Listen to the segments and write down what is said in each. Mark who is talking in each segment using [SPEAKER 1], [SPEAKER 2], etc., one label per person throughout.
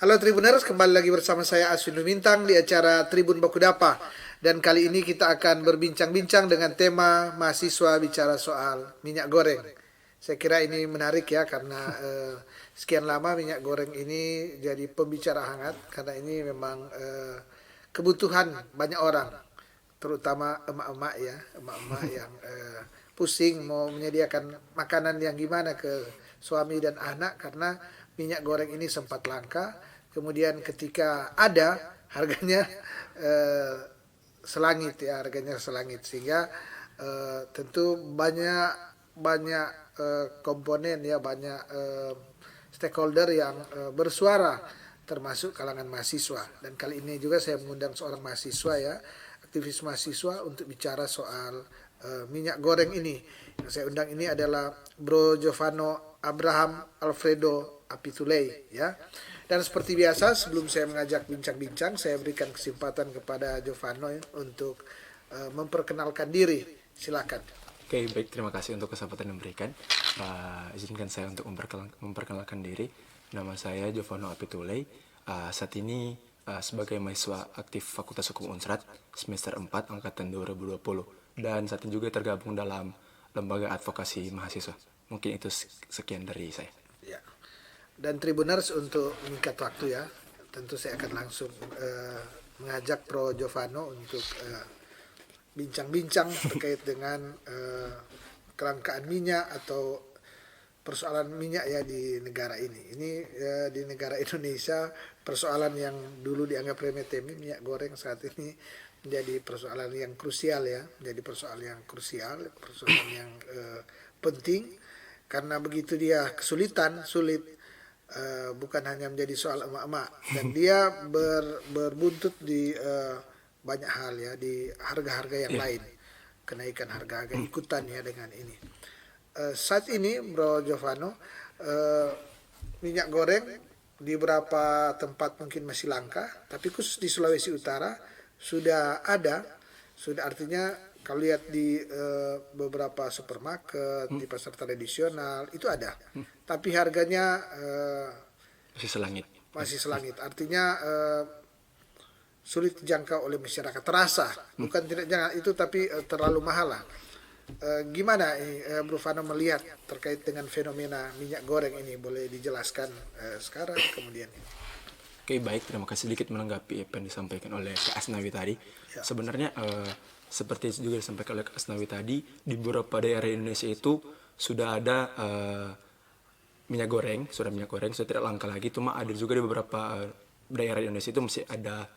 [SPEAKER 1] Halo Tribuners, kembali lagi bersama saya Aswin Lumintang di acara Tribun Bakudapa. Dan kali ini kita akan berbincang-bincang dengan tema mahasiswa bicara soal minyak goreng. Saya kira ini menarik ya karena sekian lama minyak goreng ini jadi pembicara hangat karena ini memang kebutuhan banyak orang, terutama emak-emak ya, emak-emak yang pusing mau menyediakan makanan yang gimana ke suami dan anak karena minyak goreng ini sempat langka. Kemudian ketika ada harganya selangit ya, harganya selangit sehingga tentu banyak komponen ya, banyak stakeholder yang bersuara termasuk kalangan mahasiswa. Dan kali ini juga saya mengundang seorang mahasiswa ya, aktivis mahasiswa untuk bicara soal minyak goreng ini. Yang saya undang ini adalah Bro Giovanno Abraham Alfredo Apitulei ya. Dan seperti biasa sebelum saya mengajak bincang-bincang, saya berikan kesempatan kepada Giovanno ya, untuk memperkenalkan diri. Silakan.
[SPEAKER 2] Oke, baik, terima kasih untuk kesempatan yang diberikan. Izinkan saya untuk memperkenalkan diri. Nama saya Giovanno Apitulei. Saat ini sebagai mahasiswa aktif Fakultas Hukum Unsrat semester 4 angkatan 2020 dan saat ini juga tergabung dalam lembaga advokasi mahasiswa. Mungkin itu sekian dari saya.
[SPEAKER 1] Ya. Dan Tribuners, untuk mengikat waktu ya, tentu saya akan langsung mengajak Pro Giovanno untuk bincang-bincang terkait dengan kelangkaan minyak atau persoalan minyak ya di negara ini. Ini di negara Indonesia persoalan yang dulu dianggap remeh-temeh, minyak goreng saat ini menjadi persoalan yang krusial ya, menjadi persoalan yang krusial, persoalan yang penting karena begitu dia sulit bukan hanya menjadi soal emak-emak dan dia berbuntut di banyak hal ya, di harga-harga yang lain, kenaikan harga-harga ikutan ya dengan ini. Saat ini Bro Giovanno, minyak goreng di beberapa tempat mungkin masih langka, tapi khusus di Sulawesi Utara sudah ada, sudah artinya kalau lihat di beberapa supermarket, di pasar tradisional itu ada, tapi harganya
[SPEAKER 2] Masih selangit.
[SPEAKER 1] masih selangit. Artinya sulit dijangkau oleh masyarakat. Terasa, bukan tidak jangan itu, tapi terlalu mahal lah. Gimana Bro Fano melihat terkait dengan fenomena minyak goreng ini? Boleh dijelaskan sekarang kemudian?
[SPEAKER 2] Oke, baik, terima kasih. Sedikit menanggapi apa yang disampaikan oleh Kak Asnawi tadi.
[SPEAKER 1] Ya.
[SPEAKER 2] Sebenarnya seperti juga disampaikan oleh Kak Asnawi tadi, di beberapa daerah Indonesia itu sudah ada minyak goreng, sudah tidak langka lagi. Cuma ada juga di beberapa daerah Indonesia itu masih ada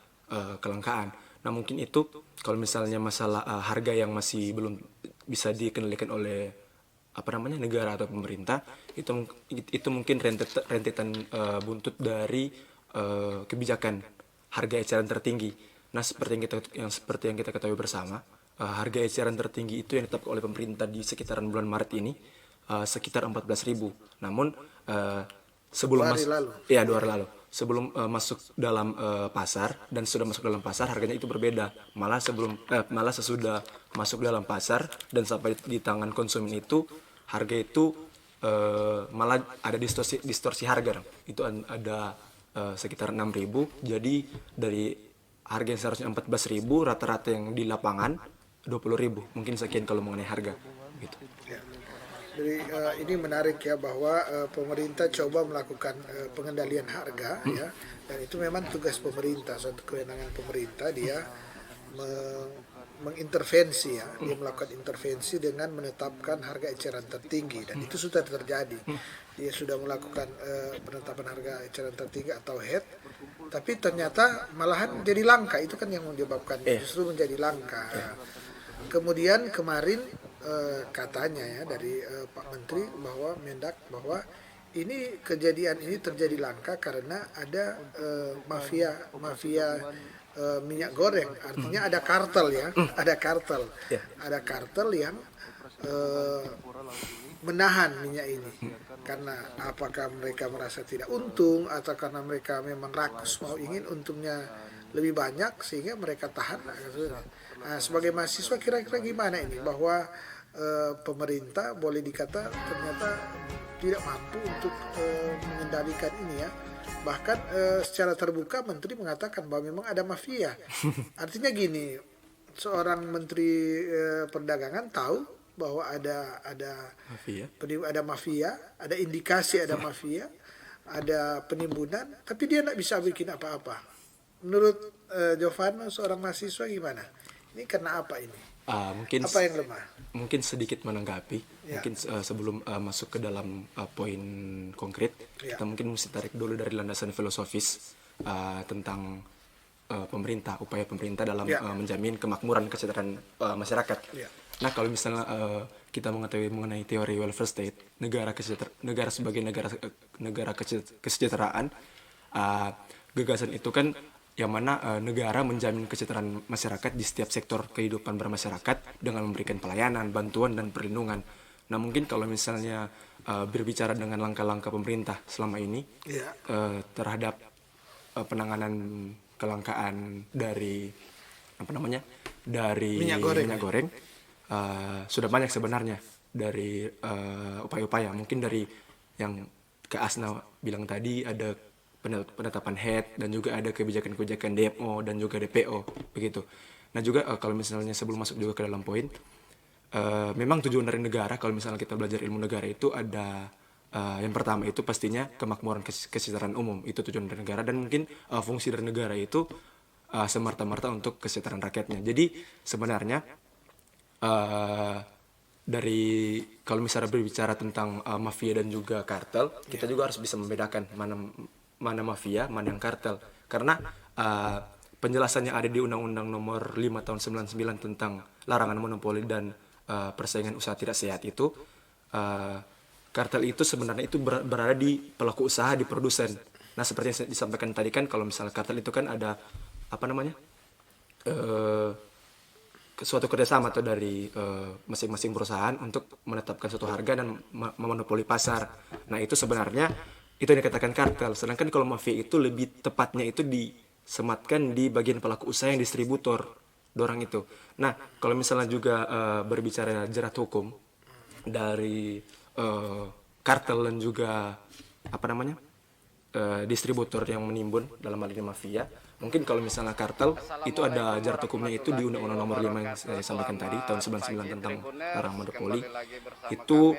[SPEAKER 2] kelangkaan. Nah mungkin itu kalau misalnya masalah harga yang masih belum bisa dikendalikan oleh negara atau pemerintah, itu mungkin rentetan buntut dari kebijakan harga eceran tertinggi. Nah seperti yang kita ketahui bersama, harga eceran tertinggi itu yang ditetapkan oleh pemerintah di sekitaran bulan Maret ini sekitar 14.000. Namun sebelum 2 hari lalu sebelum masuk dalam pasar dan sudah masuk dalam pasar, harganya itu berbeda. Malah sesudah masuk dalam pasar dan sampai di tangan konsumen itu, harga itu malah ada distorsi harga. Itu ada sekitar 6.000. Jadi dari harga yang seharusnya 14.000, rata-rata yang di lapangan 20.000. Mungkin sekian kalau mengenai harga gitu.
[SPEAKER 1] Ya. Jadi ini menarik ya bahwa pemerintah coba melakukan pengendalian harga ya, dan itu memang tugas pemerintah, suatu kewenangan pemerintah. Dia mengintervensi ya, dia melakukan intervensi dengan menetapkan harga eceran tertinggi, dan itu sudah terjadi. Dia sudah melakukan penetapan harga eceran tertinggi atau HET, tapi ternyata malahan jadi langka. Itu kan yang menyebabkan justru menjadi langka. Kemudian kemarin katanya ya dari Pak Menteri bahwa Mendak bahwa ini kejadian ini terjadi langka karena ada mafia minyak goreng, artinya ada kartel ya, ada kartel yang menahan minyak ini. Karena apakah mereka merasa tidak untung atau karena mereka memang rakus mau ingin untungnya lebih banyak sehingga mereka tahan. Nah, sebagai mahasiswa kira-kira gimana ini bahwa pemerintah boleh dikata ternyata tidak mampu untuk mengendalikan ini ya, Bahkan secara terbuka menteri mengatakan bahwa memang ada mafia. Artinya gini, seorang menteri perdagangan tahu bahwa
[SPEAKER 2] Mafia.
[SPEAKER 1] ada mafia, ada indikasi ada mafia, ada penimbunan, tapi dia tidak bisa bikin apa-apa. Menurut Giovanna, seorang mahasiswa gimana? Ini karena apa ini?
[SPEAKER 2] Mungkin
[SPEAKER 1] Apa yang lemah?
[SPEAKER 2] mungkin sedikit menanggapi.
[SPEAKER 1] Ya.
[SPEAKER 2] Mungkin sebelum masuk ke dalam poin konkret,
[SPEAKER 1] Ya.
[SPEAKER 2] kita mungkin mesti tarik dulu dari landasan filosofis tentang pemerintah, upaya pemerintah dalam
[SPEAKER 1] Ya.
[SPEAKER 2] menjamin kemakmuran kesejahteraan masyarakat.
[SPEAKER 1] Ya.
[SPEAKER 2] Nah, kalau misalnya kita mengetahui mengenai teori welfare state, negara sebagai negara kesejahteraan, gagasan itu kan yang mana negara menjamin kesejahteraan masyarakat di setiap sektor kehidupan bermasyarakat dengan memberikan pelayanan, bantuan, dan perlindungan. Nah, mungkin kalau misalnya berbicara dengan langkah-langkah pemerintah selama ini
[SPEAKER 1] Ya.
[SPEAKER 2] terhadap penanganan kelangkaan dari
[SPEAKER 1] Minyak goreng.
[SPEAKER 2] minyak goreng, sudah banyak sebenarnya dari upaya-upaya. Mungkin dari yang Kak Asna bilang tadi, ada penetapan head, dan juga ada kebijakan-kebijakan DMO dan juga DPO begitu. Nah juga kalau misalnya sebelum masuk juga ke dalam poin, memang tujuan dari negara, kalau misalnya kita belajar ilmu negara itu ada yang pertama itu pastinya kemakmuran kesejahteraan umum, itu tujuan dari negara, dan mungkin fungsi dari negara itu semerta-merta untuk kesejahteraan rakyatnya. Jadi sebenarnya dari kalau misalnya berbicara tentang mafia dan juga kartel, kita juga harus bisa membedakan mana mafia, mana yang kartel. Karena penjelasan yang ada di Undang-Undang Nomor 5 Tahun 99 tentang larangan monopoli dan persaingan usaha tidak sehat itu, kartel itu sebenarnya itu berada di pelaku usaha, di produsen. Nah, seperti yang disampaikan tadi kan, kalau misalnya kartel itu kan ada suatu kerjasama atau dari masing-masing perusahaan untuk menetapkan suatu harga dan memonopoli pasar. Nah, itu sebenarnya itu yang dikatakan kartel. Sedangkan kalau mafia itu lebih tepatnya itu disematkan di bagian pelaku usaha yang distributor, dorang itu. Nah, kalau misalnya juga berbicara jerat hukum dari kartel dan juga distributor yang menimbun, dalam hal ini mafia. Mungkin kalau misalnya kartel itu ada jerat hukumnya itu di Undang-Undang Nomor 5 yang saya sampaikan tadi tahun 99 tentang larangan monopoli. Itu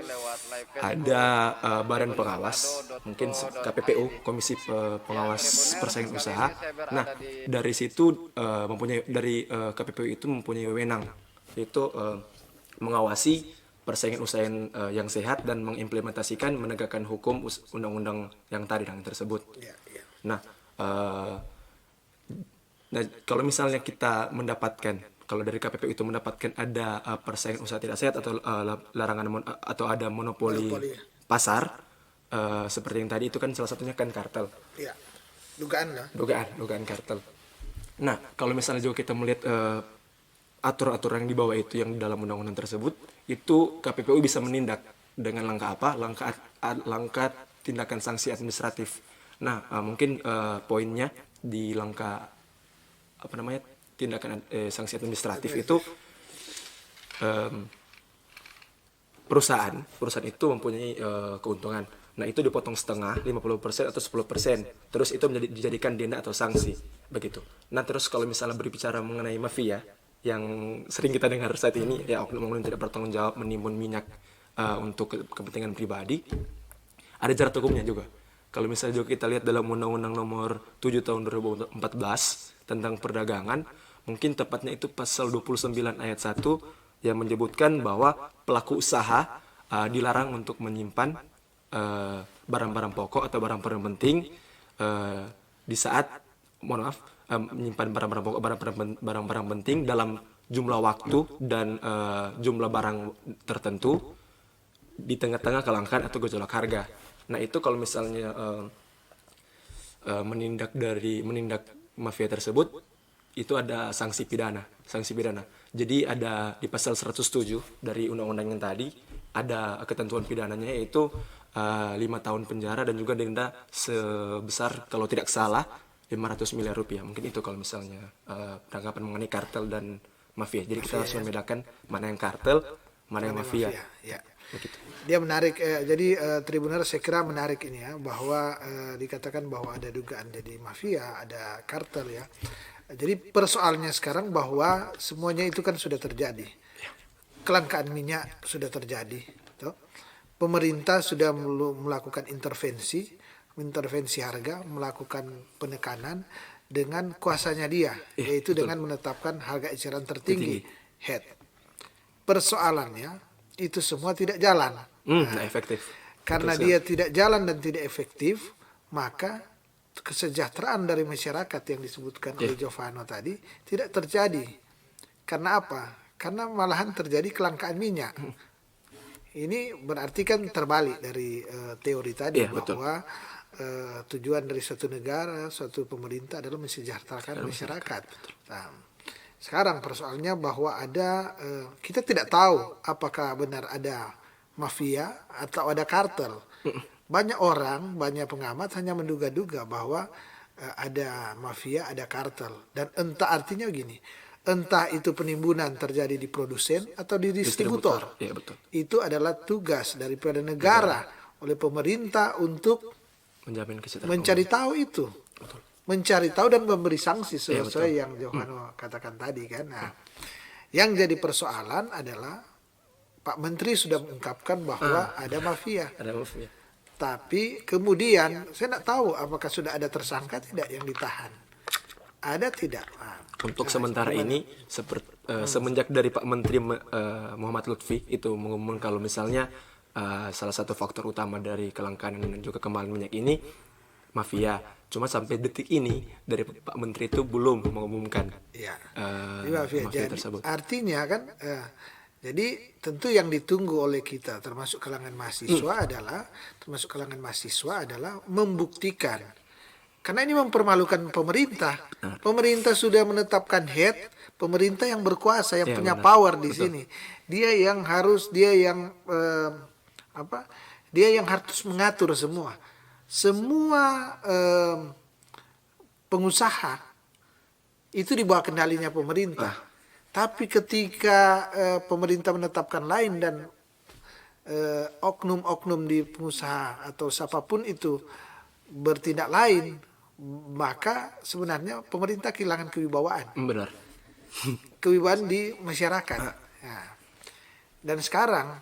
[SPEAKER 2] ada badan pengawas, mungkin KPPU, Komisi Pengawas Persaingan Usaha. Nah, dari situ KPPU itu mempunyai wewenang, yaitu mengawasi persaingan usaha yang sehat dan mengimplementasikan, menegakkan hukum undang-undang yang tadi yang tersebut. Nah, kalau misalnya kita kalau dari KPPU itu mendapatkan ada persaingan usaha tidak sehat atau larangan atau ada monopoli pasar, seperti yang tadi itu kan salah satunya kan kartel.
[SPEAKER 1] Ya.
[SPEAKER 2] Dugaan kartel. Nah, kalau misalnya juga kita melihat aturan-aturan yang di bawah itu yang dalam undang-undang tersebut, itu KPPU bisa menindak dengan langkah apa? Langkah tindakan sanksi administratif. Nah, mungkin poinnya di langkah tindakan sanksi administratif itu, perusahaan itu mempunyai keuntungan. Nah, itu dipotong setengah, 50% atau 10%. Terus itu dijadikan denda atau sanksi, begitu. Nah, terus kalau misalnya berbicara mengenai mafia yang sering kita dengar saat ini, ya oknum-oknum tidak bertanggung jawab menimbun minyak untuk kepentingan pribadi, ada jerat hukumnya juga. Kalau misalnya juga kita lihat dalam Undang-Undang Nomor 7 Tahun 2014 tentang perdagangan, mungkin tepatnya itu pasal 29 ayat 1 yang menyebutkan bahwa pelaku usaha dilarang untuk menyimpan barang-barang pokok atau barang-barang penting di saat menyimpan barang-barang pokok, barang-barang penting dalam jumlah waktu dan jumlah barang tertentu di tengah-tengah kelangkaan atau gejolak harga. Nah, itu kalau misalnya menindak mafia tersebut, itu ada sanksi pidana. Jadi ada di pasal 107 dari undang-undang yang tadi, ada ketentuan pidananya, yaitu 5 tahun penjara dan juga denda sebesar, kalau tidak salah, 500 miliar rupiah. Mungkin itu kalau misalnya tanggapan mengenai kartel dan mafia. Jadi kita harus membedakan mana yang kartel, mana yang
[SPEAKER 1] Mana
[SPEAKER 2] mafia.
[SPEAKER 1] ya.
[SPEAKER 2] Begitu.
[SPEAKER 1] Dia menarik, jadi Tribunner saya kira menarik ini ya, bahwa dikatakan bahwa ada dugaan jadi mafia, ada kartel ya. Jadi persoalannya sekarang bahwa semuanya itu kan sudah terjadi. Kelangkaan minyak sudah terjadi. Toh. Pemerintah sudah melakukan intervensi harga, melakukan penekanan dengan kuasanya dia, yaitu
[SPEAKER 2] betul.
[SPEAKER 1] dengan menetapkan harga eceran tertinggi, head. Persoalannya itu semua tidak jalan.
[SPEAKER 2] Efektif.
[SPEAKER 1] Karena
[SPEAKER 2] Betul
[SPEAKER 1] dia tidak jalan dan tidak efektif, maka kesejahteraan dari masyarakat yang disebutkan oleh Giovanni tadi tidak terjadi. Karena apa? Karena malahan terjadi kelangkaan minyak. Ini berarti kan terbalik dari teori tadi bahwa tujuan dari suatu negara, suatu pemerintah adalah mensejahterakan masyarakat. Nah, sekarang persoalannya bahwa ada kita tidak tahu apakah benar ada mafia atau ada kartel. Banyak orang, banyak pengamat hanya menduga-duga bahwa ada mafia, ada kartel. Dan entah artinya gini, entah itu penimbunan terjadi di produsen atau di distributor.
[SPEAKER 2] Ya, betul.
[SPEAKER 1] Itu adalah tugas daripada negara oleh pemerintah untuk
[SPEAKER 2] Menjamin kesejahteraan.
[SPEAKER 1] mencari tahu itu.
[SPEAKER 2] Betul.
[SPEAKER 1] Mencari tahu dan memberi sanksi sesuai yang Giovanni katakan tadi kan. Nah, yang jadi persoalan adalah Pak Menteri sudah mengungkapkan bahwa ada mafia.
[SPEAKER 2] Ada mafia.
[SPEAKER 1] Tapi kemudian saya tidak tahu apakah sudah ada tersangka tidak yang ditahan. Ada tidak? Nah,
[SPEAKER 2] Untuk sementara ini semenjak dari Pak Menteri Muhammad Lutfi itu mengumumkan kalau misalnya salah satu faktor utama dari kelangkaan dan juga kemahalan minyak ini mafia. Cuma sampai detik ini dari Pak Menteri itu belum mengumumkan
[SPEAKER 1] ya.
[SPEAKER 2] mafia
[SPEAKER 1] Jadi,
[SPEAKER 2] tersebut.
[SPEAKER 1] artinya kan jadi tentu yang ditunggu oleh kita termasuk kalangan mahasiswa adalah membuktikan, karena ini mempermalukan pemerintah. Pemerintah sudah menetapkan head, pemerintah yang berkuasa, yang punya power di sini. Dia yang harus mengatur semua pengusaha itu di bawah kendalinya pemerintah. Tapi ketika pemerintah menetapkan lain dan oknum-oknum di pengusaha atau siapapun itu bertindak lain, maka sebenarnya pemerintah kehilangan kewibawaan.
[SPEAKER 2] Benar.
[SPEAKER 1] Kewibawaan di masyarakat. Nah, dan sekarang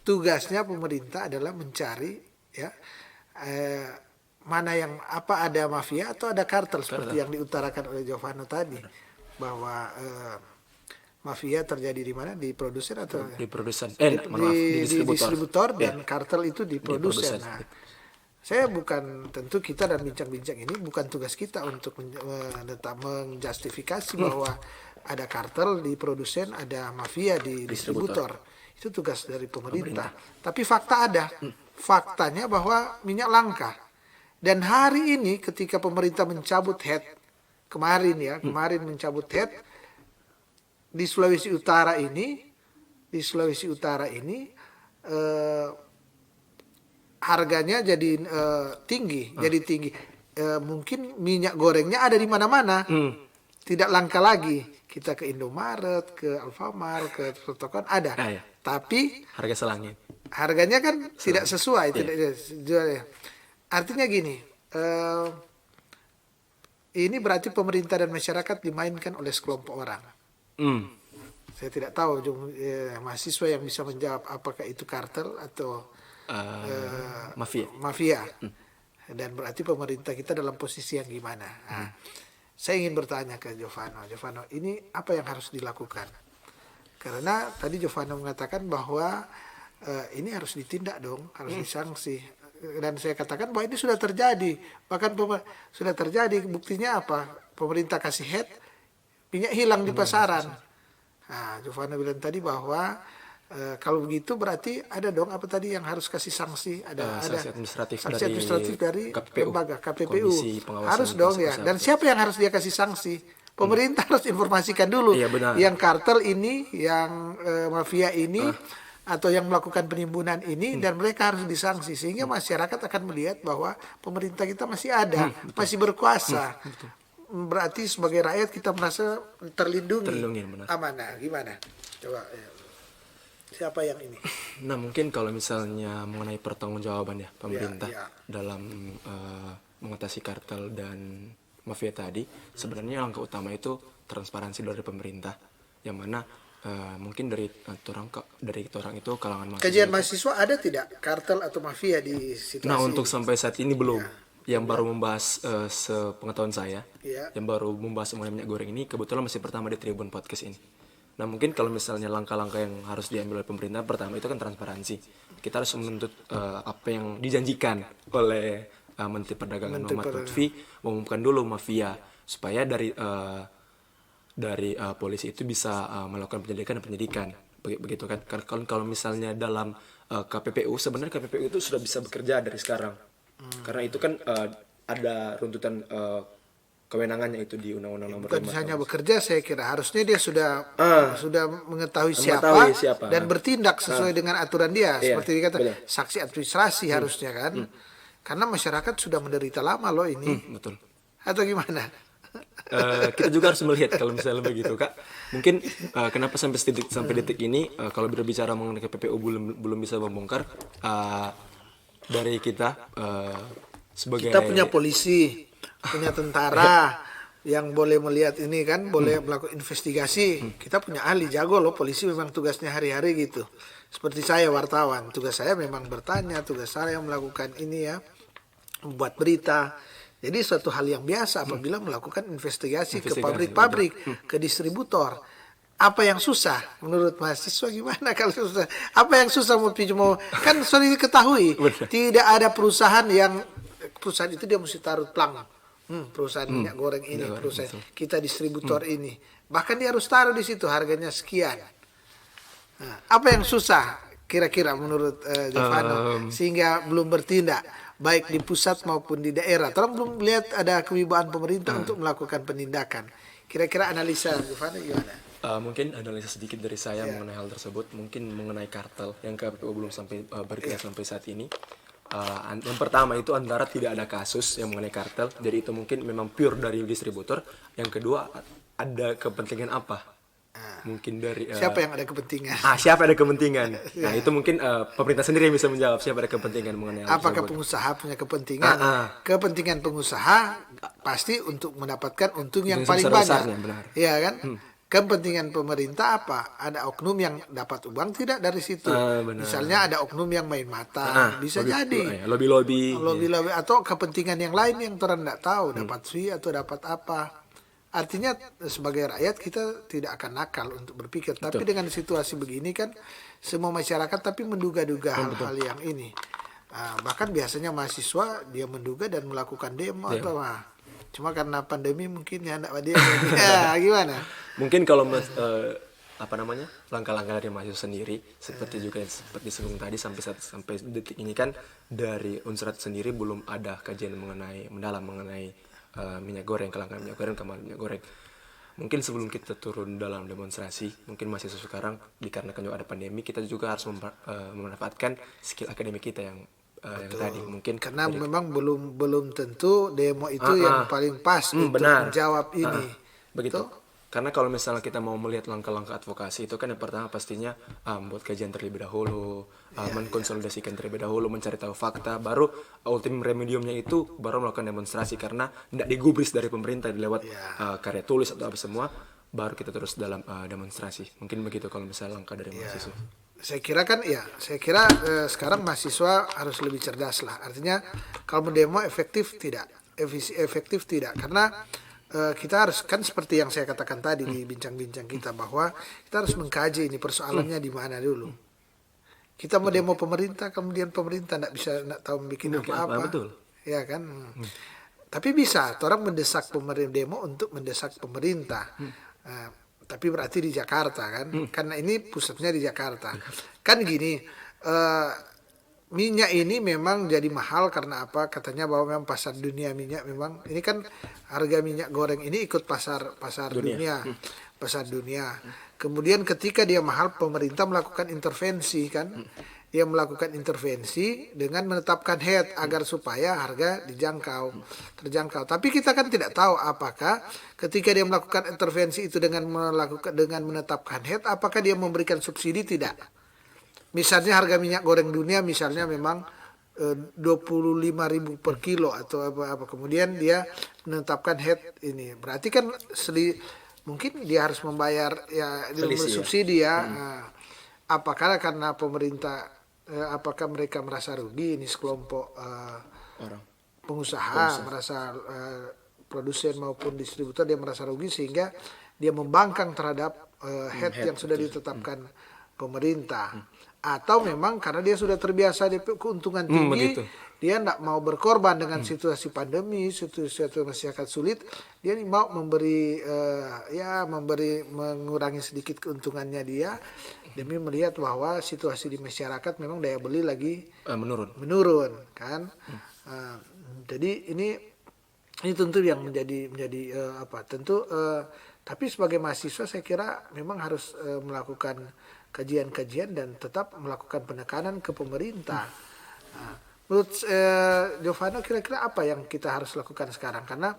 [SPEAKER 1] tugasnya pemerintah adalah mencari mana yang ada mafia atau ada kartel seperti yang diutarakan oleh Giovanni tadi, bahwa mafia terjadi di mana, di produsen atau
[SPEAKER 2] Di produsen.
[SPEAKER 1] di
[SPEAKER 2] Di
[SPEAKER 1] distributor dan kartel itu di produsen.
[SPEAKER 2] produsen.
[SPEAKER 1] Nah, saya bukan, tentu kita dan bincang-bincang ini bukan tugas kita untuk menjustifikasi bahwa ada kartel di produsen, ada mafia di distributor. Itu tugas dari pemerintah. Tapi fakta ada. Faktanya bahwa minyak langka. Dan hari ini ketika pemerintah mencabut head, kemarin mencabut head di Sulawesi Utara ini, harganya jadi tinggi. Mungkin minyak gorengnya ada di mana-mana. Tidak langka lagi. Kita ke Indomaret, ke Alfamart, ke Tokoan ada. Tapi
[SPEAKER 2] harga selangit.
[SPEAKER 1] Harganya kan tidak sesuai, tidak jual. Artinya gini, ini berarti pemerintah dan masyarakat dimainkan oleh sekelompok orang. Saya tidak tahu mahasiswa yang bisa menjawab apakah itu kartel atau mafia. Dan berarti pemerintah kita dalam posisi yang gimana? Nah, saya ingin bertanya ke Giovanni, ini apa yang harus dilakukan? Karena tadi Giovanni mengatakan bahwa ini harus ditindak dong, harus disanksi. Dan saya katakan bahwa ini sudah terjadi. Bahkan sudah terjadi, buktinya apa? Pemerintah kasih head, minyak hilang di pasaran. Nah, Giovanni bilang tadi bahwa kalau begitu berarti ada dong apa tadi yang harus kasih sanksi, ada
[SPEAKER 2] sanksi administratif
[SPEAKER 1] dari
[SPEAKER 2] KPPU,
[SPEAKER 1] lembaga KPPU. Harus
[SPEAKER 2] pengawasan
[SPEAKER 1] dong ya. Dan siapa yang harus dia kasih sanksi? Pemerintah harus informasikan dulu yang kartel ini, yang mafia ini, atau yang melakukan penimbunan ini, dan mereka harus disanksi sehingga masyarakat akan melihat bahwa pemerintah kita masih ada, masih berkuasa. Berarti sebagai rakyat kita merasa terlindungi.
[SPEAKER 2] Benar.
[SPEAKER 1] Amanah, gimana? Coba. Ya. Siapa yang ini?
[SPEAKER 2] Nah, mungkin kalau misalnya mengenai pertanggungjawaban ya pemerintah
[SPEAKER 1] ya.
[SPEAKER 2] dalam mengatasi kartel dan mafia tadi, sebenarnya langkah utama itu transparansi dari pemerintah, yang mana mungkin dari orang itu kalangan mahasiswa.
[SPEAKER 1] Kajian mahasiswa ada tidak kartel atau mafia di situasi
[SPEAKER 2] Nah, untuk
[SPEAKER 1] ini?
[SPEAKER 2] sampai saat ini belum. Yang baru membahas sepengetahuan saya,
[SPEAKER 1] Iya.
[SPEAKER 2] yang baru membahas mengenai minyak goreng ini kebetulan masih pertama di Tribun Podcast ini. Nah, mungkin kalau misalnya langkah-langkah yang harus diambil oleh pemerintah, pertama itu kan transparansi. Kita harus menuntut apa yang dijanjikan oleh Menteri Perdagangan Muhammad Lutfi, mengumumkan dulu mafia supaya dari polisi itu bisa melakukan penyelidikan. Begitu kan. Kalau misalnya dalam KPPU, sebenarnya KPPU itu sudah bisa bekerja dari sekarang. Karena itu kan ada runtutan kewenangannya itu di Undang-Undang Nomor 5
[SPEAKER 1] Bukan hanya bekerja, saya kira harusnya dia sudah mengetahui
[SPEAKER 2] Mengetahui
[SPEAKER 1] siapa
[SPEAKER 2] siapa.
[SPEAKER 1] dan bertindak sesuai dengan aturan dia.
[SPEAKER 2] Iya,
[SPEAKER 1] Seperti dikata
[SPEAKER 2] betul.
[SPEAKER 1] saksi administrasi harusnya kan. Karena masyarakat sudah menderita lama loh ini.
[SPEAKER 2] Betul.
[SPEAKER 1] Atau gimana?
[SPEAKER 2] Kita juga harus melihat kalau misalnya begitu, Kak. Mungkin kenapa sampai detik ini kalau berbicara mengenai KPPU belum bisa membongkar dari kita sebagai
[SPEAKER 1] Kita punya polisi, punya tentara yang boleh melihat ini kan, boleh melakukan investigasi. Kita punya ahli jago loh, polisi memang tugasnya hari-hari gitu. Seperti saya wartawan, tugas saya memang bertanya, tugas saya melakukan ini ya, membuat berita. Jadi suatu hal yang biasa apabila melakukan investigasi ke pabrik-pabrik, ke distributor. Apa yang susah menurut mahasiswa gimana kalau susah? Apa yang susah mau kan sudah diketahui tidak ada perusahaan itu dia mesti taruh plang. Perusahaan minyak goreng ini, perusahaan kita distributor ini. Bahkan dia harus taruh di situ harganya sekian. Nah, apa yang susah kira-kira menurut Giovanni sehingga belum bertindak baik di pusat maupun di daerah? Orang belum lihat ada kewibawaan pemerintah untuk melakukan penindakan. Kira-kira analisa Giovanni gimana?
[SPEAKER 2] Mungkin analisa sedikit dari saya mengenai hal tersebut, mungkin mengenai kartel yang KPPU belum sampai bergerak sampai saat ini. Yang pertama itu antara tidak ada kasus yang mengenai kartel, jadi itu mungkin memang pure dari distributor. Yang kedua ada kepentingan apa? Mungkin dari
[SPEAKER 1] Siapa yang ada kepentingan?
[SPEAKER 2] Siapa ada kepentingan? Nah itu mungkin pemerintah sendiri yang bisa menjawab siapa ada kepentingan mengenai hal
[SPEAKER 1] Apakah
[SPEAKER 2] tersebut.
[SPEAKER 1] pengusaha punya kepentingan? Kepentingan pengusaha pasti untuk mendapatkan untung yang paling
[SPEAKER 2] sebesar-besarnya,
[SPEAKER 1] banyak.
[SPEAKER 2] benar.
[SPEAKER 1] Iya kan? Kepentingan pemerintah apa? Ada oknum yang dapat uang tidak dari situ. Misalnya ada oknum yang main mata, bisa jadi.
[SPEAKER 2] Lobby-lobby.
[SPEAKER 1] Lobby-lobby atau kepentingan yang lain yang orang tidak tahu, dapat fee atau dapat apa. Artinya sebagai rakyat kita tidak akan nakal untuk berpikir. Tapi dengan situasi begini kan semua masyarakat tapi menduga-duga hal-hal yang ini. Bahkan biasanya mahasiswa dia menduga dan melakukan demo atau cuma karena pandemi mungkin ya enggak dia. Gimana?
[SPEAKER 2] Mungkin kalau langkah-langkah dari mahasiswa sendiri seperti sebelum tadi sampai detik ini kan dari Unsrat sendiri belum ada kajian mendalam mengenai minyak goreng, kelangkaan minyak goreng, kemahalan minyak goreng. Mungkin sebelum kita turun dalam demonstrasi, mungkin mahasiswa sekarang dikarenakan juga ada pandemi, kita juga harus memanfaatkan skill akademik kita yang tadi mungkin
[SPEAKER 1] karena memang belum tentu demo itu yang paling pas untuk menjawab ini.
[SPEAKER 2] Begitu. Karena kalau misalnya kita mau melihat langkah-langkah advokasi itu kan yang pertama pastinya membuat kajian terlebih dahulu, mengkonsolidasikan terlebih dahulu, mencari tahu fakta, baru ultimum remediumnya itu baru melakukan demonstrasi karena tidak digubris dari pemerintah lewat karya tulis atau apa semua, baru kita terus dalam demonstrasi. Mungkin begitu kalau misalnya langkah dari mahasiswa.
[SPEAKER 1] Saya kira sekarang mahasiswa harus lebih cerdas lah. Artinya kalau mendemo efektif tidak karena kita harus kan seperti yang saya katakan tadi di bincang-bincang kita bahwa kita harus mengkaji ini persoalannya di mana dulu. Kita mau demo pemerintah kemudian pemerintah tidak tahu bikin apa-apa.
[SPEAKER 2] Betul.
[SPEAKER 1] Ya kan. Tapi bisa orang mendesak demo untuk mendesak pemerintah. Tapi berarti di Jakarta kan, karena ini pusatnya di Jakarta. Kan gini, minyak ini memang jadi mahal karena apa? Katanya bahwa memang pasar dunia minyak memang ini kan harga minyak goreng ini ikut pasar dunia, pasar dunia. Kemudian ketika dia mahal, pemerintah melakukan intervensi kan. Dia melakukan intervensi dengan menetapkan head agar supaya harga terjangkau. Tapi kita kan tidak tahu apakah ketika dia melakukan intervensi itu dengan menetapkan head, apakah dia memberikan subsidi tidak? misalnya harga minyak goreng dunia misalnya memang 25.000 per kilo atau apa kemudian dia menetapkan head ini berarti kan mungkin dia harus membayar ya
[SPEAKER 2] Selisih ya.
[SPEAKER 1] subsidi ya. Nah, apakah karena pemerintah apakah mereka merasa rugi ini sekelompok
[SPEAKER 2] Orang.
[SPEAKER 1] pengusaha merasa produsen maupun distributor dia merasa rugi sehingga dia membangkang terhadap head yang sudah ditetapkan pemerintah atau memang karena dia sudah terbiasa di keuntungan tinggi
[SPEAKER 2] begitu.
[SPEAKER 1] dia tidak mau berkorban dengan situasi pandemi situasi masyarakat sulit dia mau memberi mengurangi sedikit keuntungannya dia demi melihat bahwa situasi di masyarakat memang daya beli lagi menurun kan. Jadi ini tentu yang menjadi tentu tapi sebagai mahasiswa saya kira memang harus melakukan kajian-kajian dan tetap melakukan penekanan ke pemerintah. Menurut Giovanni kira-kira apa yang kita harus lakukan sekarang karena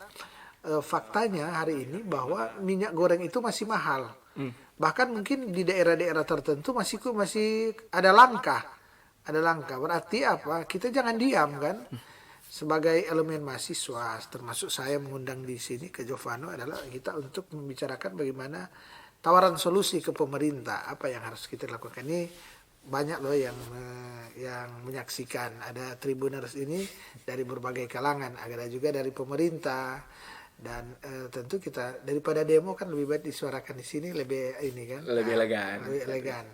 [SPEAKER 1] faktanya hari ini bahwa minyak goreng itu masih mahal. Bahkan mungkin di daerah-daerah tertentu masih ada langka. Berarti apa? Kita jangan diam kan? Sebagai elemen mahasiswa, termasuk saya mengundang di sini ke Giovanni adalah kita untuk membicarakan bagaimana tawaran solusi ke pemerintah. Apa yang harus kita lakukan ini banyak loh yang menyaksikan. Ada tribuners ini dari berbagai kalangan, ada juga dari pemerintah. Dan tentu kita daripada demo kan lebih baik disuarakan di sini lebih ini kan.
[SPEAKER 2] Lebih
[SPEAKER 1] elegan.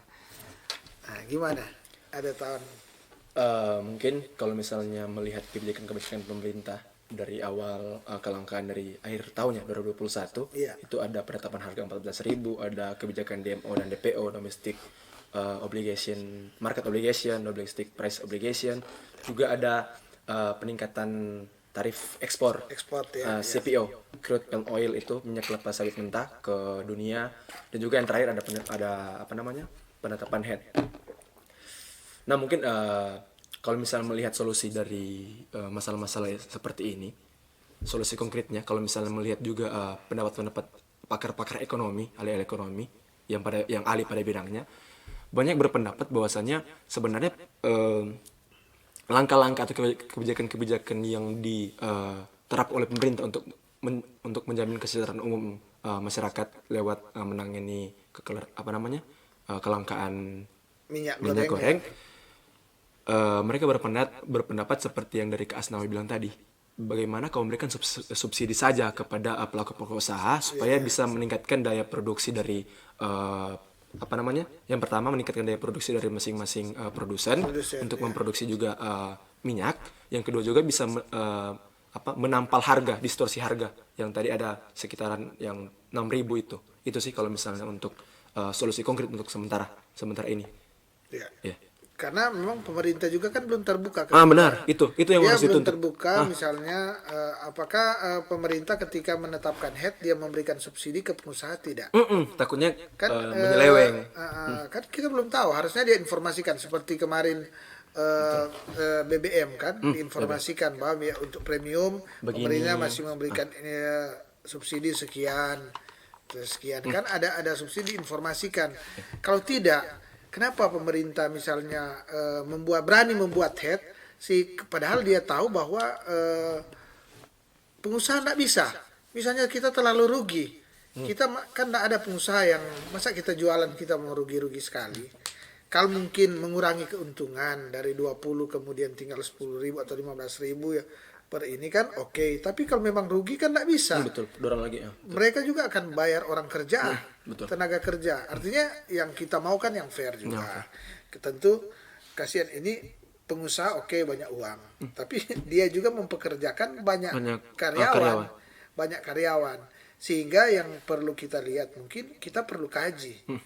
[SPEAKER 1] Nah, gimana? Ada tahun
[SPEAKER 2] mungkin kalau misalnya melihat kebijakan-kebijakan pemerintah dari awal kelangkaan dari akhir tahun ya 2021 itu ada penetapan harga 14.000, ada kebijakan DMO dan DPO domestic obligation, market obligation, domestic price obligation, juga ada peningkatan tarif ekspor CPO, crude palm oil itu minyak kelapa sawit mentah ke dunia, dan juga yang terakhir ada penetapan head. Nah mungkin kalau misalnya melihat solusi dari masalah-masalah seperti ini, solusi konkretnya kalau misalnya melihat juga pendapat-pendapat pakar-pakar ekonomi, ahli-ahli ekonomi yang ahli pada bidangnya, banyak berpendapat bahwasanya sebenarnya langkah-langkah atau kebijakan-kebijakan yang diterapkan oleh pemerintah untuk menjamin kesejahteraan umum masyarakat lewat menangani kelangkaan minyak goreng. Mereka berpendapat seperti yang dari Kak Asnawi bilang tadi, bagaimana kalau memberikan subsidi saja kepada pelaku-pelaku usaha supaya bisa meningkatkan daya produksi dari yang pertama meningkatkan daya produksi dari masing-masing produsen untuk memproduksi juga minyak. Yang kedua juga bisa menampal harga, distorsi harga yang tadi ada sekitaran yang 6.000 itu sih kalau misalnya untuk solusi konkret untuk sementara ini.
[SPEAKER 1] Ya. Karena memang pemerintah juga kan belum terbuka.
[SPEAKER 2] Benar, itu yang harus dituntut.
[SPEAKER 1] Belum terbuka, misalnya apakah pemerintah ketika menetapkan head dia memberikan subsidi ke pengusaha tidak?
[SPEAKER 2] Takutnya
[SPEAKER 1] kan
[SPEAKER 2] menyeleweng.
[SPEAKER 1] Kan kita belum tahu. Harusnya dia informasikan seperti kemarin BBM kan diinformasikan bahwa ya, untuk premium pemerintah masih memberikan subsidi sekian kan ada subsidi informasikan. Kalau tidak, kenapa pemerintah misalnya berani membuat head padahal dia tahu bahwa pengusaha tidak bisa. Misalnya kita terlalu rugi. Kita kan tidak ada pengusaha yang masa kita jualan kita mau rugi-rugi sekali. Kalau mungkin mengurangi keuntungan dari 20 kemudian tinggal 10.000 atau 15.000 ya per ini kan oke. Tapi kalau memang rugi kan tidak bisa.
[SPEAKER 2] Betul, dorong lagi ya.
[SPEAKER 1] Mereka juga akan bayar orang kerja, tenaga kerja. Artinya yang kita mau kan yang fair juga. Tentu kasihan ini pengusaha banyak uang, tapi dia juga mempekerjakan banyak karyawan. Banyak karyawan. Sehingga yang perlu kita lihat mungkin kita perlu kaji.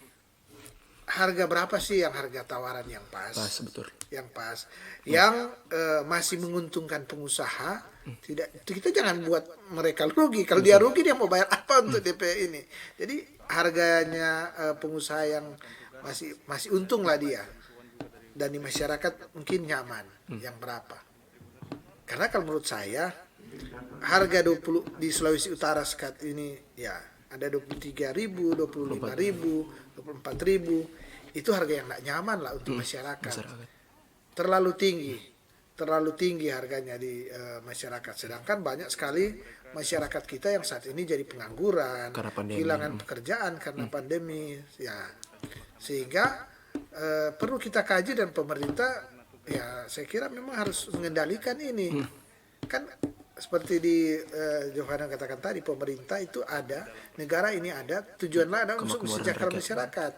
[SPEAKER 1] Harga berapa sih yang harga tawaran yang pas?
[SPEAKER 2] Betul.
[SPEAKER 1] Yang pas. Yang masih menguntungkan pengusaha, tidak kita jangan buat mereka rugi. Kalau dia rugi dia mau bayar apa untuk DP ini? Jadi harganya pengusaha yang masih untung lah dia. Dan di masyarakat mungkin nyaman. Yang berapa? Karena kalau menurut saya harga 20 di Sulawesi Utara sekat ini ya ada 23.000, 25.000, 24.000. itu harga yang tidak nyaman lah untuk masyarakat.
[SPEAKER 2] Masyarakat.
[SPEAKER 1] Terlalu tinggi harganya di masyarakat. Sedangkan banyak sekali masyarakat kita yang saat ini jadi pengangguran,
[SPEAKER 2] Karena pandemi.
[SPEAKER 1] kehilangan pekerjaan karena pandemi, ya. Sehingga perlu kita kaji, dan pemerintah ya saya kira memang harus mengendalikan ini. Kan seperti di Johanna katakan tadi, pemerintah itu ada, negara ini ada, tujuannya ada untuk mensejahterakan masyarakat,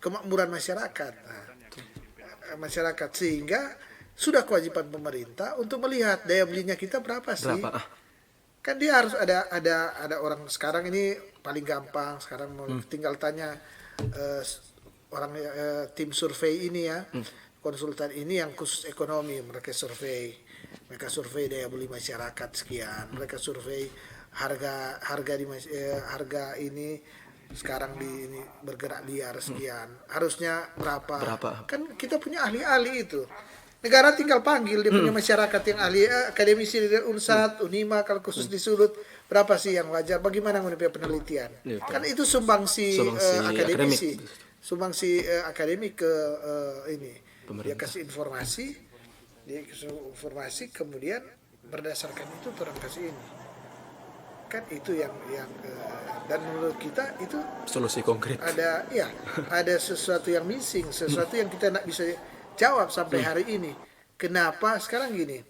[SPEAKER 1] kemakmuran masyarakat. Nah, masyarakat, sehingga sudah kewajiban pemerintah untuk melihat daya belinya kita berapa sih. Kan dia harus ada orang sekarang ini paling gampang sekarang tinggal tanya orang tim survei ini ya, konsultan ini yang khusus ekonomi, mereka survei daya beli masyarakat sekian, mereka survei harga ini sekarang ini bergerak liar sekian, harusnya berapa. Kan kita punya ahli-ahli itu. Negara tinggal panggil dia punya masyarakat yang ahli, akademisi dari Unsat, Unima, kalau khusus di Sulut, berapa sih yang wajar, bagaimana menurut penelitian. Kan itu sumbangsi akademisi, sumbangsi akademik ke ini. Dia kasih informasi, kemudian berdasarkan itu orang kasih ini. Kan itu yang dan menurut kita itu
[SPEAKER 2] solusi konkret.
[SPEAKER 1] Ada sesuatu yang missing, sesuatu yang kita tidak bisa jawab sampai hari ini. Kenapa sekarang gini?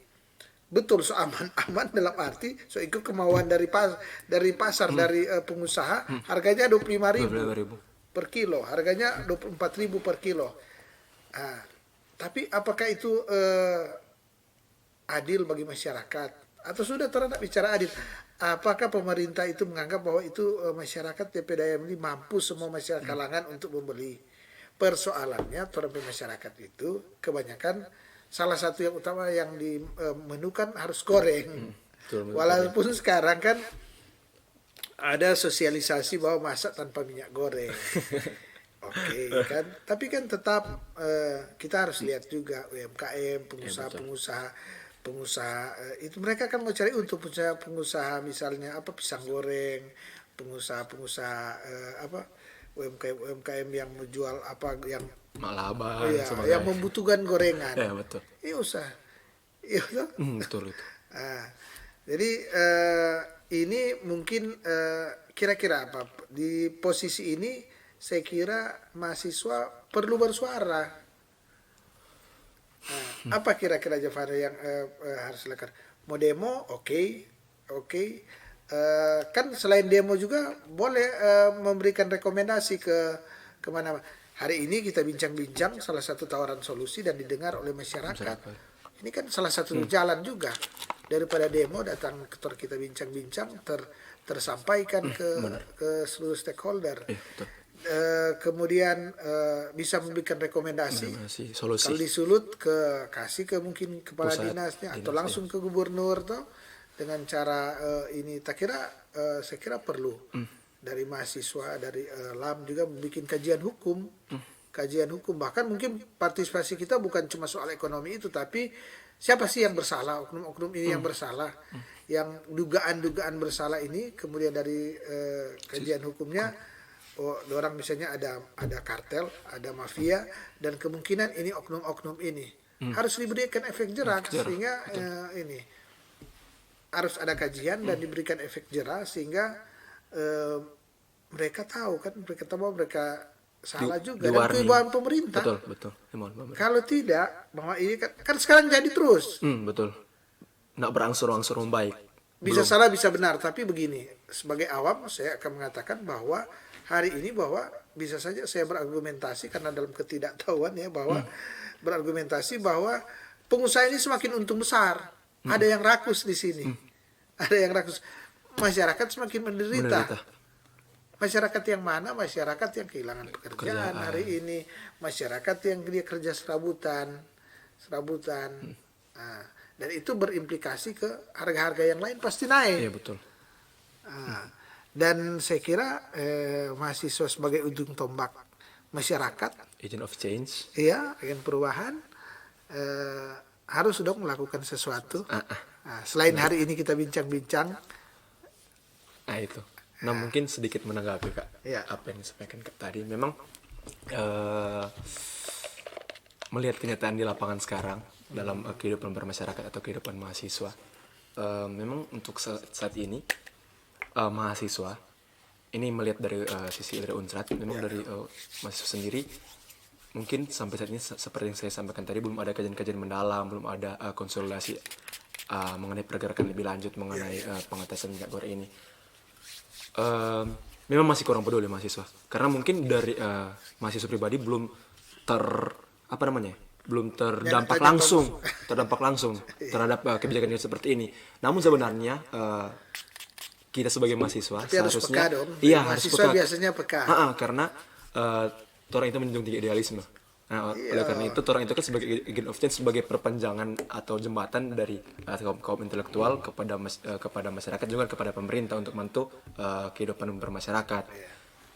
[SPEAKER 1] Betul, so aman dalam arti so ikut kemauan dari pasar dari pengusaha, harganya 25.000 per kilo, harganya 24.000 per kilo. Tapi apakah itu adil bagi masyarakat? Atau sudah terhadap bicara adil? Apakah pemerintah itu menganggap bahwa itu masyarakat DP daya beli mampu semua masyarakat kalangan untuk membeli? Persoalannya terhadap masyarakat itu kebanyakan salah satu yang utama yang dimenukan harus goreng. Walaupun sekarang kan ada sosialisasi bahwa masak tanpa minyak goreng. Oke, kan, tapi kan tetap kita harus lihat juga UMKM, pengusaha itu mereka kan mau cari untuk pengusaha misalnya pisang goreng, pengusaha UMKM yang menjual yang
[SPEAKER 2] malaba,
[SPEAKER 1] yang membutuhkan gorengan.
[SPEAKER 2] Ya, betul.
[SPEAKER 1] Ini usaha. Iya,
[SPEAKER 2] betul itu.
[SPEAKER 1] Jadi ini mungkin kira-kira apa di posisi ini, saya kira mahasiswa perlu bersuara. Apa kira-kira Jafar yang harus dilakukan? Mau demo, oke. Kan selain demo juga boleh memberikan rekomendasi ke mana. Hari ini kita bincang-bincang salah satu tawaran solusi dan didengar oleh masyarakat. Ini kan salah satu jalan juga, daripada demo datang kita bincang-bincang tersampaikan ke seluruh stakeholder. Kemudian bisa memberikan rekomendasi
[SPEAKER 2] solusi.
[SPEAKER 1] Kalau di Sulut kasih ke mungkin kepala dinasnya atau langsung ke gubernur toh. Dengan cara ini saya kira perlu dari mahasiswa, dari LAM juga membuat kajian hukum, bahkan mungkin partisipasi kita bukan cuma soal ekonomi itu, tapi siapa sih yang bersalah, oknum-oknum ini yang bersalah, yang dugaan-dugaan bersalah ini, kemudian dari kajian hukumnya, orang misalnya ada kartel, ada mafia, dan kemungkinan ini oknum-oknum ini harus diberikan efek jerak sehingga ini harus ada kajian dan diberikan efek jerah sehingga mereka tahu bahwa mereka salah juga, dan kewibawaan pemerintah.
[SPEAKER 2] Betul.
[SPEAKER 1] Kalau tidak, bahwa ini kan sekarang jadi terus.
[SPEAKER 2] Betul. Nggak berangsur-angsur membaik.
[SPEAKER 1] Bisa salah, bisa benar, tapi begini, sebagai awam saya akan mengatakan bahwa hari ini bahwa bisa saja saya berargumentasi karena dalam ketidaktahuan ya, bahwa berargumentasi bahwa pengusaha ini semakin untung besar. Ada yang rakus di sini. Ada yang rakus. Masyarakat semakin menderita. Masyarakat yang mana? Masyarakat yang kehilangan pekerjaan hari ini. Masyarakat yang dia kerja serabutan. Dan itu berimplikasi ke harga-harga yang lain pasti naik.
[SPEAKER 2] Iya, betul.
[SPEAKER 1] Dan saya kira mahasiswa sebagai ujung tombak masyarakat,
[SPEAKER 2] Agent of change.
[SPEAKER 1] Iya, agen perubahan, harus dong melakukan sesuatu. Selain hari ini kita bincang-bincang.
[SPEAKER 2] Itu. Mungkin sedikit menanggapi Kak,
[SPEAKER 1] ya.
[SPEAKER 2] apa yang disampaikan Kak tadi. Memang eh, melihat kenyataan di lapangan sekarang dalam kehidupan bermasyarakat atau kehidupan mahasiswa, memang untuk saat ini mahasiswa ini melihat dari sisi dari Unsrat, memang dari mahasiswa sendiri mungkin sampai saat ini seperti yang saya sampaikan tadi belum ada kajian-kajian mendalam, belum ada konsolidasi mengenai pergerakan lebih lanjut mengenai pengatasan minyak goreng ini. Memang masih kurang peduli mahasiswa karena mungkin dari mahasiswa pribadi belum belum terdampak langsung terhadap kebijakan seperti ini. Namun sebenarnya kita sebagai mahasiswa
[SPEAKER 1] Tapi harus
[SPEAKER 2] seharusnya
[SPEAKER 1] peka dong.
[SPEAKER 2] harus
[SPEAKER 1] Mahasiswa
[SPEAKER 2] peka.
[SPEAKER 1] biasanya peka.
[SPEAKER 2] Karena orang itu menjunjung tinggi idealisme. Nah, oleh karena itu orang itu kan sebagai agent of change, sebagai perpanjangan atau jembatan dari kaum intelektual kepada masyarakat, juga kepada pemerintah untuk membantu kehidupan bermasyarakat.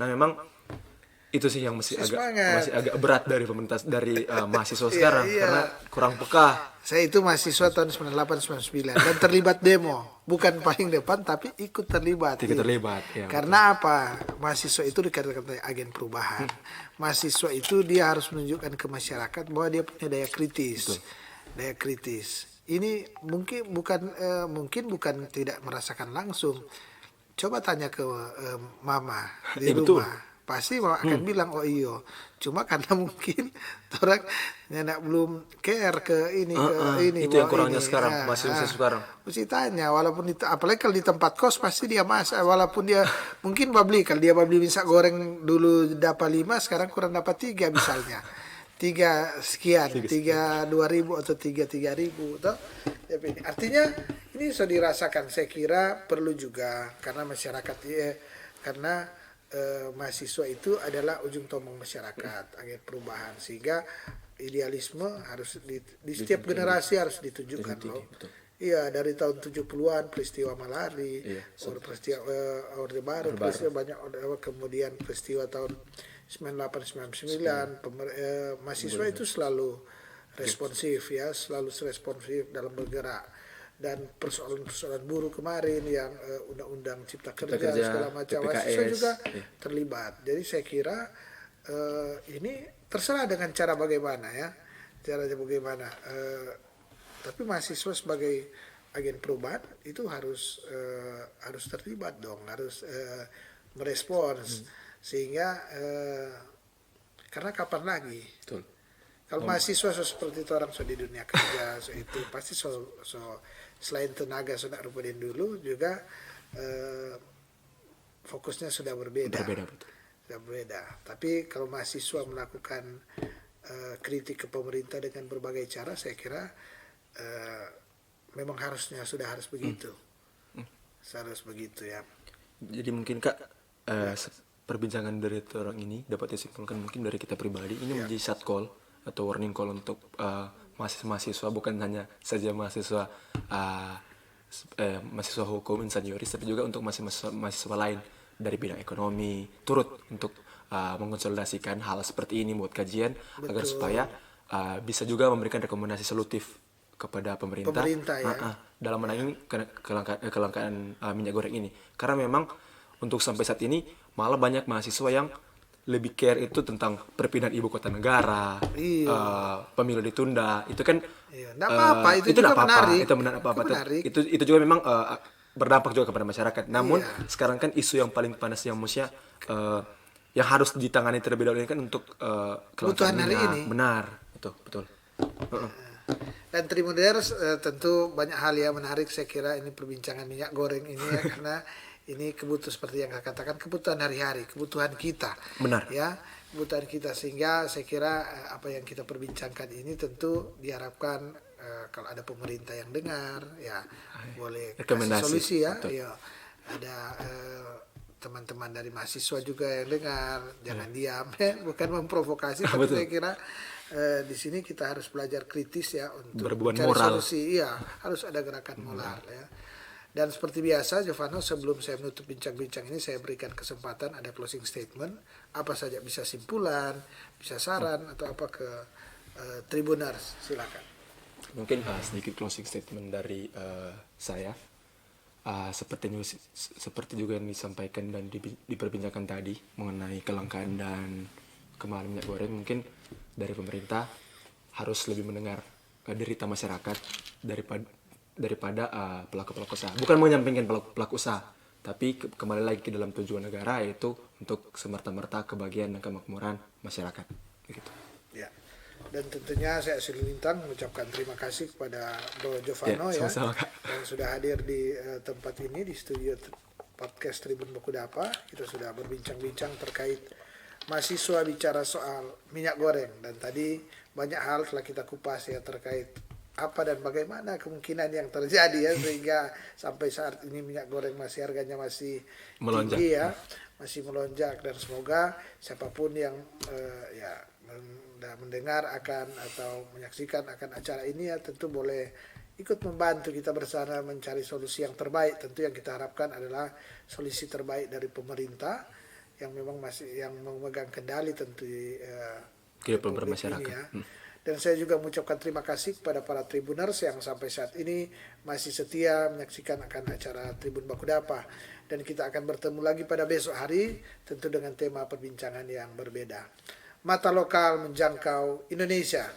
[SPEAKER 2] Nah, memang itu sih yang masih agak berat dari pemerintah, dari mahasiswa sekarang karena kurang peka.
[SPEAKER 1] Saya itu mahasiswa tahun 98-99 dan terlibat demo, bukan paling depan tapi ikut terlibat.
[SPEAKER 2] Ya,
[SPEAKER 1] karena apa? Mahasiswa itu dikatakan agen perubahan. Mahasiswa itu dia harus menunjukkan ke masyarakat bahwa dia punya daya kritis.
[SPEAKER 2] Betul.
[SPEAKER 1] Daya kritis. Ini mungkin bukan tidak merasakan langsung. Coba tanya ke mama di rumah. Betul. Pasti akan bilang oh iyo, cuma karena mungkin orang nggak belum care ke ini ini
[SPEAKER 2] itu yang kurangnya ini. Sekarang masih sekarang
[SPEAKER 1] mesti tanya, walaupun apalagi kalau di tempat kos pasti dia masak, walaupun dia mungkin kalau dia babli minyak goreng dulu dapat 5 sekarang kurang dapat 3 misalnya 3 sekian 3 2.000 atau 3.000 toh. Artinya ini sudah dirasakan, saya kira perlu juga karena masyarakat karena mahasiswa itu adalah ujung tombak masyarakat, agen perubahan, sehingga idealisme harus di setiap generasi harus ditunjukkan loh. Iya, dari tahun 70-an peristiwa Malari, peristiwa Orde Baru, peristiwa banyak, kemudian peristiwa tahun 98-99, mahasiswa itu selalu responsif ya, selalu responsif dalam bergerak. Dan persoalan-persoalan buruh kemarin yang undang-undang cipta kerja segala macam, mahasiswa juga terlibat. Jadi saya kira ini terserah dengan cara bagaimana ya, tapi mahasiswa sebagai agen perubahan itu harus terlibat dong, harus merespons sehingga karena kapan lagi? Betul. Kalau mahasiswa seperti itu orang di dunia kerja itu pasti selain tenaga sudah rupa dari dulu juga fokusnya sudah berbeda. Sudah berbeda. Tapi kalau mahasiswa melakukan kritik ke pemerintah dengan berbagai cara, saya kira memang harus begitu. Harus begitu ya.
[SPEAKER 2] Jadi mungkin Kak perbincangan dari orang ini dapat disimpulkan mungkin dari kita pribadi ini menjadi short call atau warning call untuk mahasiswa, bukan hanya saja mahasiswa hukum insinyuris, tapi juga untuk mahasiswa lain dari bidang ekonomi turut untuk mengonsolidasikan hal seperti ini buat kajian. Betul. Agar supaya bisa juga memberikan rekomendasi solutif kepada pemerintah ya. Dalam menangani kelangkaan minyak goreng ini, karena memang untuk sampai saat ini malah banyak mahasiswa yang lebih care itu tentang perpindahan ibu kota negara, pemilu ditunda, itu kan
[SPEAKER 1] nggak apa-apa, itu juga menarik.
[SPEAKER 2] Itu juga memang berdampak juga kepada masyarakat. Namun sekarang kan isu yang paling panas yang yang harus ditangani terlebih dahulu ini kan untuk
[SPEAKER 1] kebutuhan hari ini.
[SPEAKER 2] Benar, itu betul.
[SPEAKER 1] Dan Trimoders tentu banyak hal yang menarik, saya kira ini perbincangan minyak goreng ini ya, karena ini kebutuhan seperti yang saya katakan, kebutuhan hari-hari, kebutuhan kita.
[SPEAKER 2] Benar.
[SPEAKER 1] Ya, kebutuhan kita, sehingga saya kira apa yang kita perbincangkan ini tentu diharapkan kalau ada pemerintah yang dengar ya boleh kasih solusi ya. Ya ada teman-teman dari mahasiswa juga yang dengar, jangan diam ya, bukan memprovokasi, tapi saya kira di sini kita harus belajar kritis ya untuk mencari solusi. Iya, harus ada gerakan moral ya. Dan seperti biasa, Giovanni, sebelum saya menutup bincang-bincang ini, saya berikan kesempatan ada closing statement, apa saja, bisa simpulan, bisa saran, atau apa ke Tribuners, silakan.
[SPEAKER 2] Mungkin sedikit closing statement dari saya, seperti juga yang disampaikan dan diperbincangkan tadi mengenai kelangkaan dan kemahalan minyak goreng, mungkin dari pemerintah harus lebih mendengar derita masyarakat daripada pelaku-pelaku usaha. Bukan menyampingkan pelaku usaha, tapi kembali lagi ke dalam tujuan negara, yaitu untuk semerta-merta kebahagiaan dan kemakmuran masyarakat. Begitu.
[SPEAKER 1] Ya. Dan tentunya saya Asri Lintang mengucapkan terima kasih kepada Bro Jovano
[SPEAKER 2] sama-sama, Kak.
[SPEAKER 1] yang sudah hadir di tempat ini di studio podcast Tribun Bakudapa. Kita sudah berbincang-bincang terkait mahasiswa bicara soal minyak goreng, dan tadi banyak hal telah kita kupas ya terkait apa dan bagaimana kemungkinan yang terjadi ya sehingga sampai saat ini minyak goreng masih harganya masih
[SPEAKER 2] Melonjak.
[SPEAKER 1] tinggi ya, masih melonjak, dan semoga siapapun yang mendengar akan atau menyaksikan akan acara ini ya tentu boleh ikut membantu kita bersama mencari solusi yang terbaik. Tentu yang kita harapkan adalah solusi terbaik dari pemerintah yang memang masih yang memegang kendali tentu
[SPEAKER 2] kehidupan
[SPEAKER 1] Republik
[SPEAKER 2] bermasyarakat.
[SPEAKER 1] ini ya. Dan saya juga mengucapkan terima kasih kepada para Tribuners yang sampai saat ini masih setia menyaksikan akan acara Tribun Bakudapa. Dan kita akan bertemu lagi pada besok hari tentu dengan tema perbincangan yang berbeda. Mata lokal menjangkau Indonesia.